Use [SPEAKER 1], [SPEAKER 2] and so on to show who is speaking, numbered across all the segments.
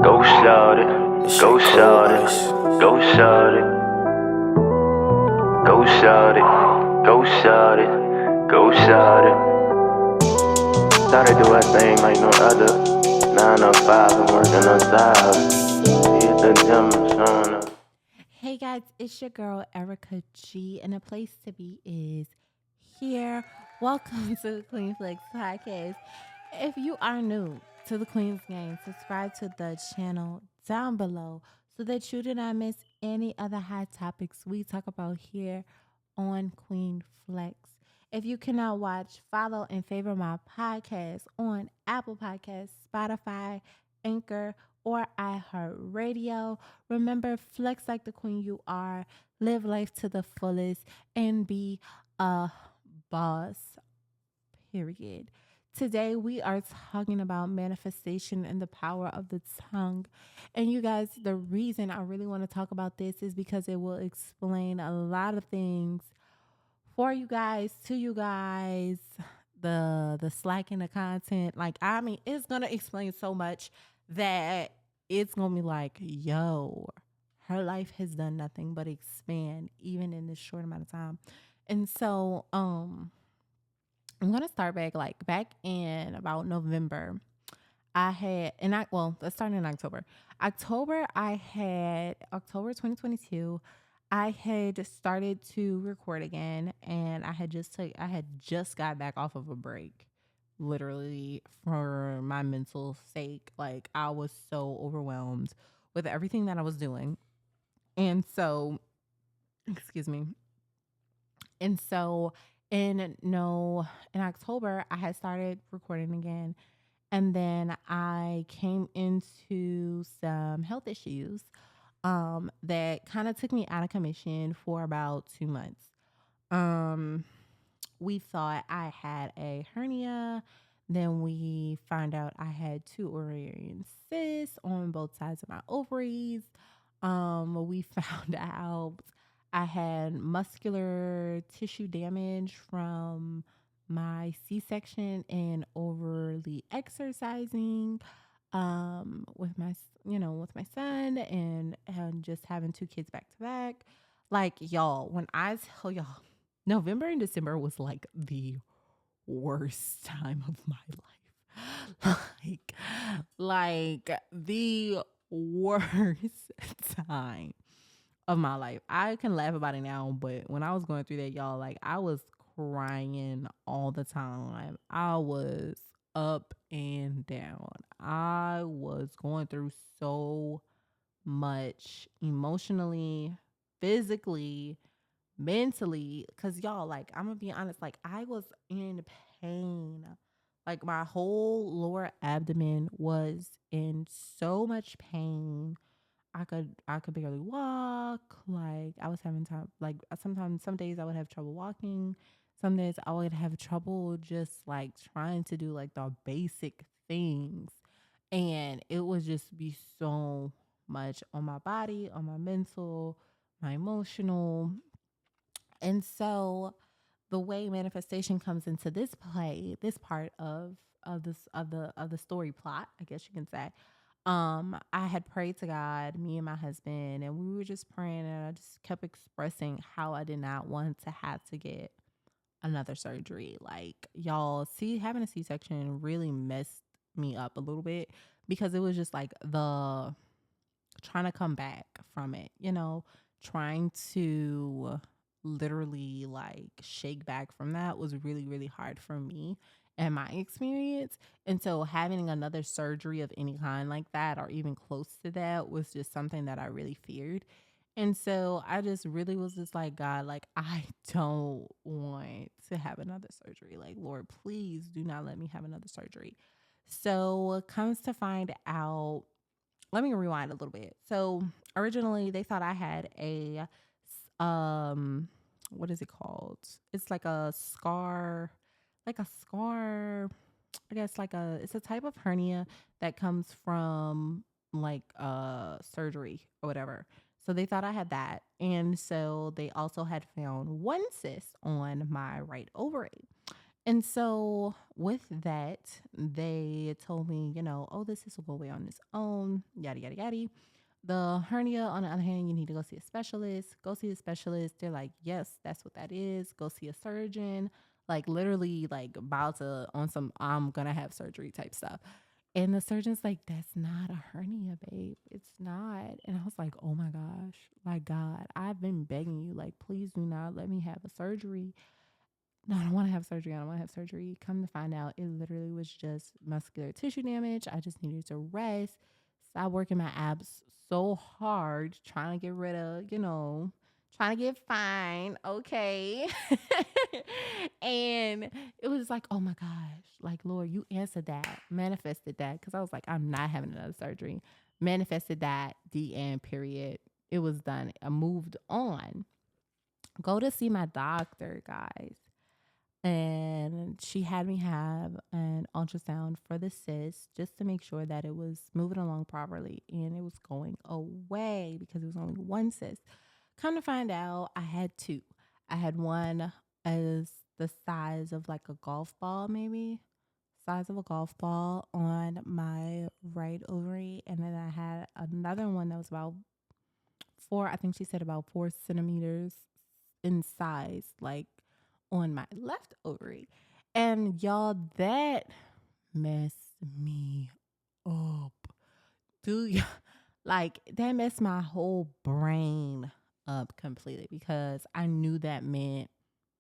[SPEAKER 1] Go shout it,
[SPEAKER 2] This
[SPEAKER 1] go
[SPEAKER 2] shit cold
[SPEAKER 1] shout it,
[SPEAKER 2] ice.
[SPEAKER 1] go shout it, go shout it, go shout it, go shout it. Thought I do a thing like no other. 9 to 5, I'm working on side. Hit the gym, showing up.
[SPEAKER 3] Hey guys, it's your girl Erica G, and the place to be is here. Welcome to the Queen Flex Podcast. If you are new to the Queen's Game, subscribe to the channel down below so that you do not miss any other hot topics we talk about here on Queen Flex. If you cannot watch, follow and favor my podcast on Apple Podcasts, Spotify, Anchor, or iHeartRadio. Remember, flex like the queen you are, live life to the fullest, and be a boss. Period. Today, we are talking about manifestation and the power of the tongue. And you guys, the reason I really want to talk about this is because it will explain a lot of things for you guys, to you guys, the slack in the content. Like, I mean, it's gonna explain so much that it's gonna be like, yo, her life has done nothing but expand even in this short amount of time. And so I'm gonna start back in about November. I had and I well, let's start in October. October 2022. I had started to record again, and I had just got back off of a break, literally for my mental sake. Like, I was so overwhelmed with everything that I was doing, and so excuse me. And so in no in October, I had started recording again, and then I came into some health issues that kind of took me out of commission for about 2 months. Um, we thought I had a hernia. Then we found out I had two ovarian cysts on both sides of my ovaries. We found out I had muscular tissue damage from my C-section and overly exercising with with my son, and just having two kids back to back. Like, y'all, when I tell y'all, November and December was like the worst time of my life. like the worst time of my life. I can laugh about it now, but when I was going through that, y'all, like, I was crying all the time. I was up and down. I was going through so much emotionally, physically, mentally, cuz y'all, like, I'm going to be honest, like, I was in pain. Like, my whole lower abdomen was in so much pain. I could barely walk. Like, I was having time, like, sometimes some days I would have trouble walking. Some days I would have trouble just like trying to do like the basic things. And it would just be so much on my body, on my mental, my emotional. And so the way manifestation comes into this play, this part of the story plot, I guess you can say. I had prayed to God, me and my husband, and we were just praying, and I just kept expressing how I did not want to have to get another surgery. Like, y'all, see, having a C-section really messed me up a little bit because it was just like the trying to come back from it, trying to literally like shake back from that was really, really hard for me and my experience. And so having another surgery of any kind like that or even close to that was just something that I really feared. And so I just really was just like, God, like, I don't want to have another surgery. Like, Lord, please do not let me have another surgery. So comes to find out, let me rewind a little bit. So originally they thought I had um what is it called? It's like a scar, I guess, it's a type of hernia that comes from like surgery or whatever. So they thought I had that. And so they also had found one cyst on my right ovary. And so with that, they told me, oh, this will go away on its own, yada, yada, yada. The hernia, on the other hand, you need to go see a specialist. Go see a specialist. They're like, yes, that's what that is. Go see a surgeon. Like literally, like about to on some I'm gonna have surgery type stuff. And the surgeon's like, that's not a hernia, babe. It's not. And I was like, oh my gosh, like God, I've been begging you, like, please do not let me have a surgery. No, I don't want to have surgery. I don't want to have surgery. Come to find out, it literally was just muscular tissue damage. I just needed to rest, stop working my abs so hard, trying to get rid of, trying to get fine. Okay. And it was like, oh my gosh, like, Lord, you answered that, manifested that. Cause I was like, I'm not having another surgery. Manifested that, the end, period. It was done. I moved on. Go to see my doctor, guys, and she had me have an ultrasound for the cyst just to make sure that it was moving along properly and it was going away because it was only one cyst. Come to find out, I had two. I had one as the size of like a golf ball, maybe size of a golf ball on my right ovary, and then I had another one that was about I think she said about 4 centimeters in size, like on my left ovary. And y'all, that messed me up. Dude, like that messed my whole brain up completely because I knew that meant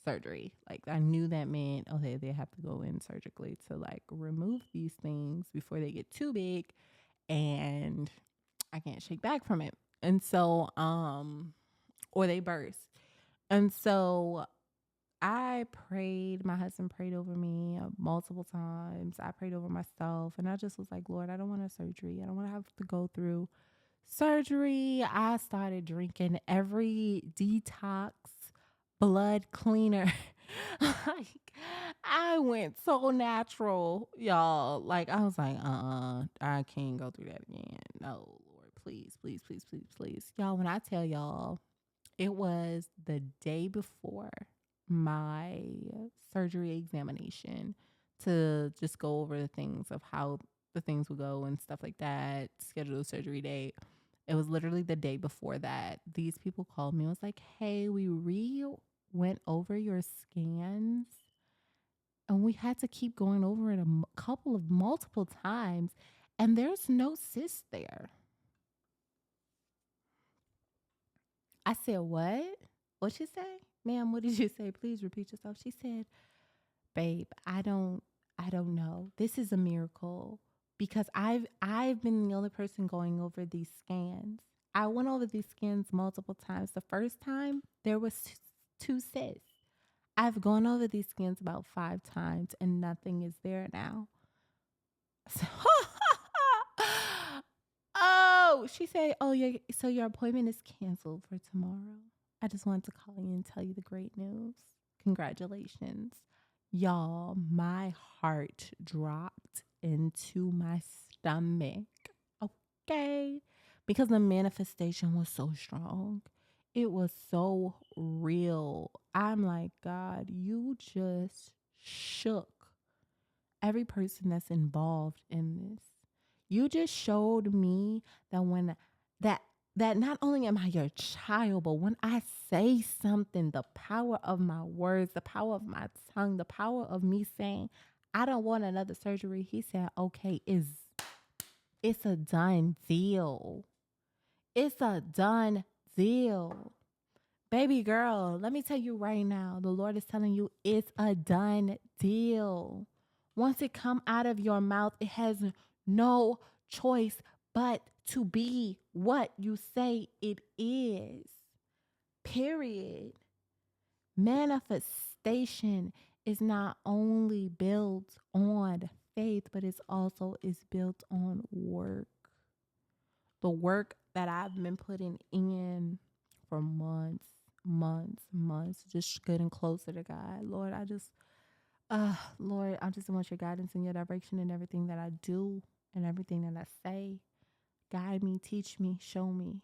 [SPEAKER 3] surgery. Like I knew that meant, okay, they have to go in surgically to like remove these things before they get too big and I can't shake back from it. And so, or they burst. And so I prayed. My husband prayed over me multiple times. I prayed over myself. And I just was like, Lord, I don't want a surgery. I don't want to have to go through surgery. I started drinking every detox blood cleaner. Like, I went so natural, y'all. Like, I was like, I can't go through that again. No, Lord, please, please, please, please, please. Y'all, when I tell y'all, it was the day before my surgery examination to just go over the things of how the things would go and stuff like that, schedule a surgery date. It was literally the day before that. These people called me and was like, hey, we went over your scans and we had to keep going over it couple of multiple times and there's no cyst there. I said, what? What she say? Ma'am, what did you say? Please repeat yourself. She said, babe, I don't know. This is a miracle because I've been the only person going over these scans. I went over these scans multiple times. The first time there was two cysts. I've gone over these scans about 5 times and nothing is there now. So, oh, she said, oh, so your appointment is canceled for tomorrow. I just wanted to call you and tell you the great news. Congratulations. Y'all, my heart dropped into my stomach. Okay. Because the manifestation was so strong. It was so real. I'm like, God, you just shook every person that's involved in this. You just showed me that when that not only am I your child, but when I say something, the power of my words, the power of my tongue, the power of me saying, I don't want another surgery. He said, okay, it's a done deal. It's a done deal. Baby girl, let me tell you right now, the Lord is telling you it's a done deal. Once it come out of your mouth, it has no choice but to be what you say it is. Period. Manifestation is not only built on faith, but it's also is built on work. The work that I've been putting in for months, just getting closer to God. Lord, Lord, I just want your guidance and your direction in everything that I do and everything that I say. Guide me, teach me, show me.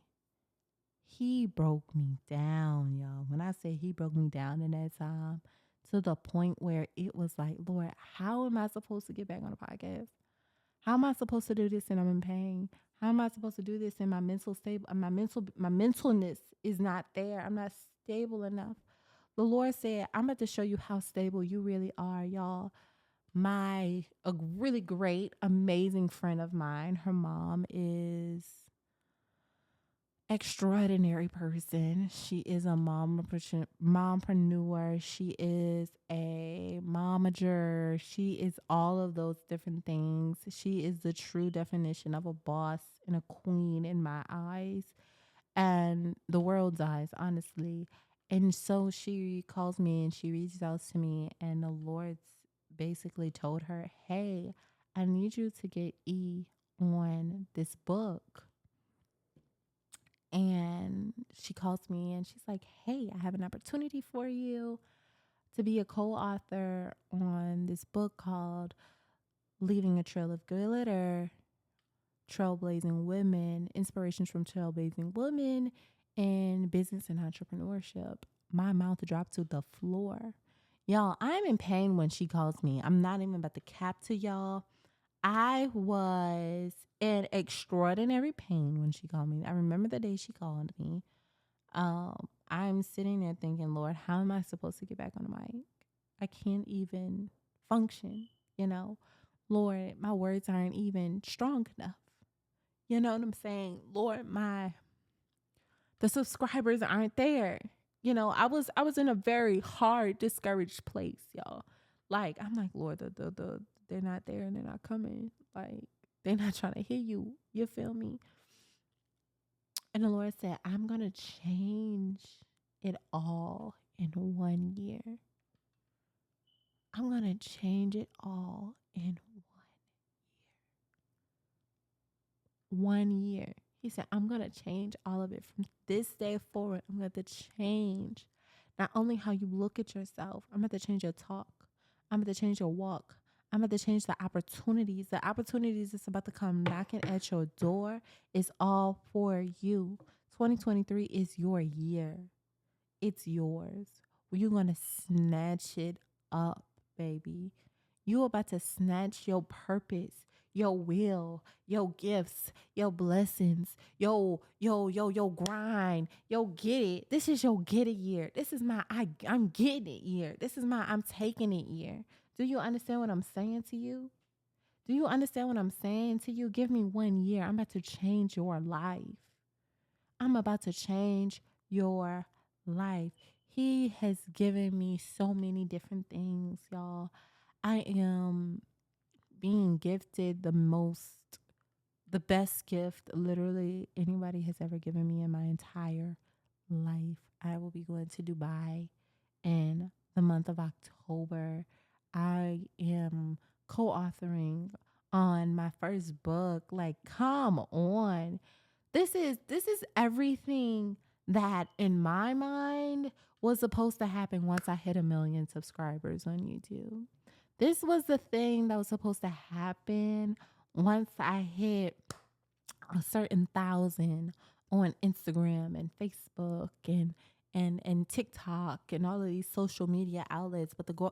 [SPEAKER 3] He broke me down, y'all. When I say he broke me down in that time, to the point where it was like, Lord, how am I supposed to get back on the podcast? How am I supposed to do this and I'm in pain? How am I supposed to do this and my mental stable my mentalness is not there. I'm not stable enough. The Lord said, I'm about to show you how stable you really are, y'all. A really great, amazing friend of mine, her mom is extraordinary person. She is a mompreneur. She is a momager. She is all of those different things. She is the true definition of a boss and a queen in my eyes and the world's eyes, honestly. And so she calls me and she reaches out to me, and the Lord basically told her, hey, I need you to get E on this book. And she calls me and she's like, hey, I have an opportunity for you to be a co author on this book called Leaving a Trail of Glitter, Trailblazing Women, Inspirations from Trailblazing Women in Business and Entrepreneurship. My mouth dropped to the floor. Y'all, I'm in pain when she calls me. I'm not even about to cap to y'all. I was in extraordinary pain when she called me. I remember the day she called me. I'm sitting there thinking, Lord, how am I supposed to get back on the mic? I can't even function, you know. Lord, my words aren't even strong enough. You know what I'm saying? Lord, the subscribers aren't there. You know, I was in a very hard, discouraged place, y'all. Like, I'm like, Lord, they're not there and they're not coming. Like, they're not trying to hear you. You feel me? And the Lord said, I'm going to change it all in 1 year. I'm going to change it all in 1 year. He said, I'm going to change all of it from this day forward. I'm going to change not only how you look at yourself, I'm going to change your talk. I'm going to change your walk. I'm going to change the opportunities. The opportunities that's about to come knocking at your door is all for you. 2023 is your year. It's yours. You're going to snatch it up, baby. You're about to snatch your purpose, your will, your gifts, your blessings, your grind, your get it. This is your get it year. This is my I'm getting it year. This is my I'm taking it year. Do you understand what I'm saying to you? Do you understand what I'm saying to you? Give me 1 year. I'm about to change your life. I'm about to change your life. He has given me so many different things, y'all. I am being gifted the best gift literally anybody has ever given me in my entire life. I will be going to Dubai in the month of October. I am co-authoring on my first book. Like, come on. This is everything that in my mind was supposed to happen once I hit 1 million subscribers on YouTube. This was the thing that was supposed to happen once I hit a certain thousand on Instagram and Facebook and TikTok and all of these social media outlets. But the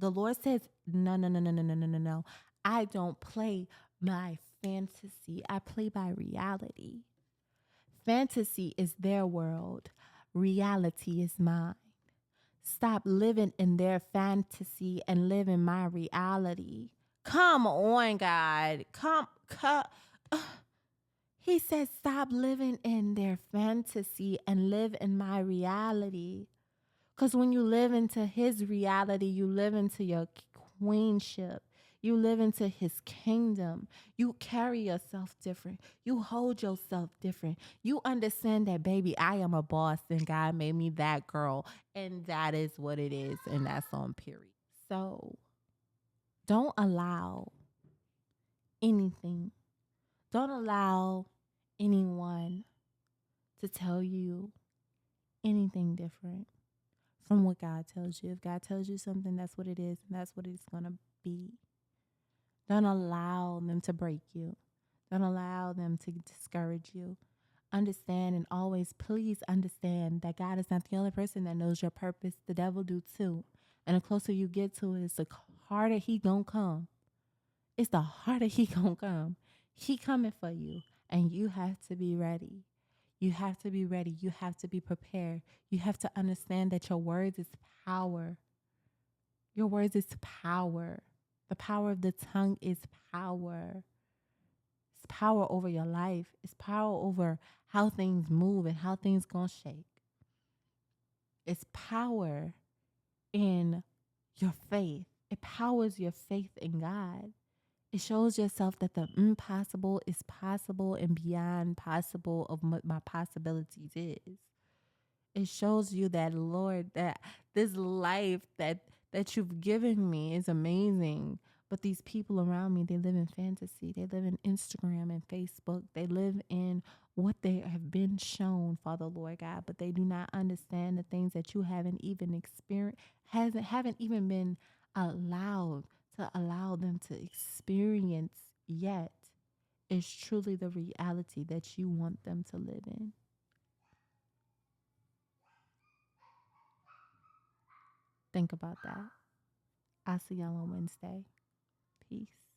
[SPEAKER 3] Lord says, no, no, no, no, no, no, no, no, no. I don't play by fantasy. I play by reality. Fantasy is their world. Reality is mine. Stop living in their fantasy and live in my reality. Come on, God. Come. He says, stop living in their fantasy and live in my reality. Because when you live into his reality, you live into your queenship. You live into his kingdom. You carry yourself different. You hold yourself different. You understand that, baby, I am a boss and God made me that girl. And that is what it is. And that's on period. So don't allow anything. Don't allow anyone to tell you anything different from what God tells you. If God tells you something, that's what it is. And that's what it's going to be. Don't allow them to break you. Don't allow them to discourage you. Understand and always please understand that God is not the only person that knows your purpose. The devil do too. And the closer you get to it, it's the harder he gonna come. It's the harder he gonna come. He coming for you, and you have to be ready. You have to be ready. You have to be prepared. You have to understand that your words is power. Your words is power. The power of the tongue is power. It's power over your life. It's power over how things move and how things gonna shake. It's power in your faith. It powers your faith in God. It shows yourself that the impossible is possible and beyond possible of what my possibilities is. It shows you that, Lord, that this life that you've given me is amazing. But these people around me, they live in fantasy. They live in Instagram and Facebook. They live in what they have been shown, Father Lord God, but they do not understand the things that you haven't even experienced, haven't even been allowed to allow them to experience yet. Is truly the reality that you want them to live in. Think about that. I'll see y'all on Wednesday. Peace.